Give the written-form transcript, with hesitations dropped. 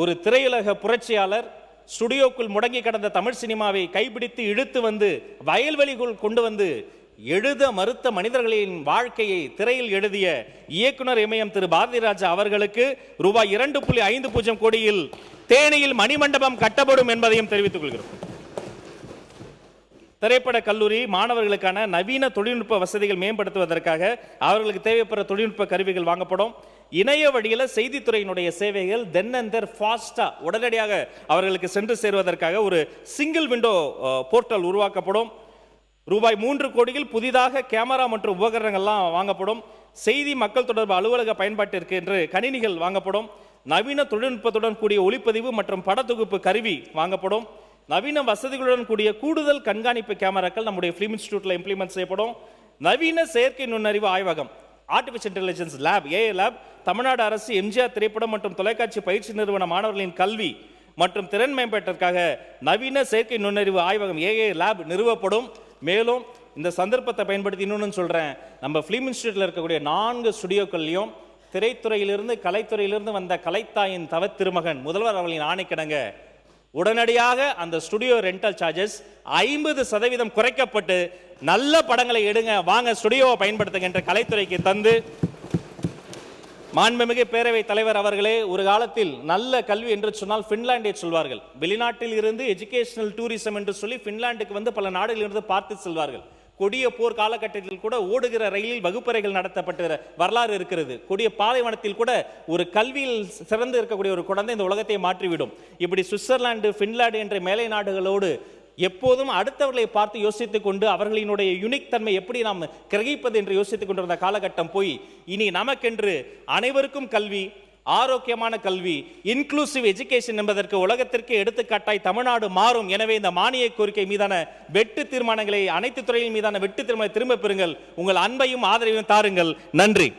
ஒரு திரையுலக புரட்சியாளர் ஸ்டுடியோக்குள் முடங்கி கிடந்த தமிழ் சினிமாவை கைப்பிடித்து இழுத்து வந்து வயல்வெளிக்குள் கொண்டு வந்து எழுத மறுத்த மனிதர்களின் வாழ்க்கையை திரையில் எழுதிய இயக்குனர் இமயம் திரு பாரதிராஜா அவர்களுக்கு ரூபாய் 2.50 கோடியில் தேனியில் மணிமண்டபம் கட்டப்படும் என்பதையும் தெரிவித்துக் கொள்கிறோம். திரைப்பட கல்லூரி மாணவர்களுக்கான நவீன தொழில்நுட்ப வசதிகள் மேம்படுத்துவதற்காக அவர்களுக்கு தேவைப்படுற தொழில்நுட்ப கருவிகள் வாங்கப்படும். இணைய வழியில் செய்தித்துறையினுடைய சேவைகள் தென்னந்தர் ஃபாஸ்டா உடனடியாக அவர்களுக்கு சென்று சேருவதற்காக ஒரு சிங்கிள் விண்டோ போர்ட்டல் உருவாக்கப்படும். ரூபாய் 3 கோடியில் புதிதாக கேமரா மற்றும் உபகரணங்கள்லாம் வாங்கப்படும். செய்தி மக்கள் தொடர்பு அலுவலக பயன்பாட்டிற்கு என்று கணினிகள் வாங்கப்படும். நவீன தொழில்நுட்பத்துடன் கூடிய ஒளிப்பதிவு மற்றும் படத்தொகுப்பு கருவி வாங்கப்படும். நவீன வசதிகளுடன் கூடிய கூடுதல் கண்காணிப்பு கேமராக்கள் நம்முடைய ஃபிலிம் இன்ஸ்டிடியூட்ல இம்ப்ளிமெண்ட் செய்யப்படும். நவீன செயற்கை நுண்ணறிவு ஆய்வகம் artificial intelligence lab AI lab Tamil Nadu அரசு எம்ஜிஆர் திரைப்படம் மற்றும் தொலைக்காட்சி பயிற்சி நிறுவன மாணவர்களின் கல்வி மற்றும் திறன் மேம்பாட்டிற்காக நவீன செயற்கை நுண்ணறிவு ஆய்வகம் ஏஐ லேப் நிறுவப்படும். மேலும் இந்த சந்தர்ப்பத்தை பயன்படுத்தி இன்னொன்னு சொல்றேன், நம்ம ஃபிலிம் இன்ஸ்டிடியூட்ல இருக்கக்கூடிய 4 ஸ்டுடியோக்கள்லையும் திரைத்துறையிலிருந்து கலைத்துறையிலிருந்து வந்த கலைத்தாயின் தவ திருமகன் முதல்வர் அவர்களின் ஆணைக்கிடங்க உடனடியாக அந்த ஸ்டுடியோ ரெண்டல் சார்ஜஸ் 50% குறைக்கப்பட்டு நல்ல படங்களை எடுங்க வாங்க ஸ்டுடியோவை பயன்படுத்துங்க என்ற கலைத்துறைக்கு தந்து, மாண்புமிகு பேரவை தலைவர் அவர்களே, ஒரு காலத்தில் நல்ல கல்வி என்று சொன்னால் பின்லாண்டை சொல்வார்கள். வெளிநாட்டில் இருந்து எஜுகேஷனல் டூரிசம் என்று சொல்லி பின்லாண்டுக்கு வந்து பல நாடுகளில் இருந்து பார்த்து செல்வார்கள். கொடிய போர் காலகட்டத்தில் கூட ஓடுகிற ரயிலில் வகுப்பறைகள் நடத்தப்பட்ட வரலாறு இருக்கிறது. கொடிய பாலைவனத்தில் கூட ஒரு கல்வியில் சிறந்து இருக்கக்கூடிய ஒரு குழந்தை இந்த உலகத்தை மாற்றிவிடும். இப்படி சுவிட்சர்லாந்து பின்லாந்து என்ற மேலை நாடுகளோடு எப்போதும் அடுத்தவர்களை பார்த்து யோசித்துக் கொண்டு அவர்களினுடைய யுனிக் தன்மை எப்படி நாம் கிரகிப்பது என்று யோசித்துக் கொண்டிருந்த காலகட்டம் போய் இனி நமக்கென்று அனைவருக்கும் கல்வி, ஆரோக்கியமான கல்வி, இன்க்ளூசிவ் எஜுகேஷன் என்பதற்கு உலகத்திற்கு எடுத்துக்காட்டாய் தமிழ்நாடு மாறும். எனவே இந்த மானிய கோரிக்கை மீதான வெட்டு தீர்மானங்களை அனைத்து துறையின் மீதான வெட்டு தீர்மானங்களை திரும்ப பெறுங்கள். உங்கள் அன்பையும் ஆதரவையும் தாருங்கள். நன்றி.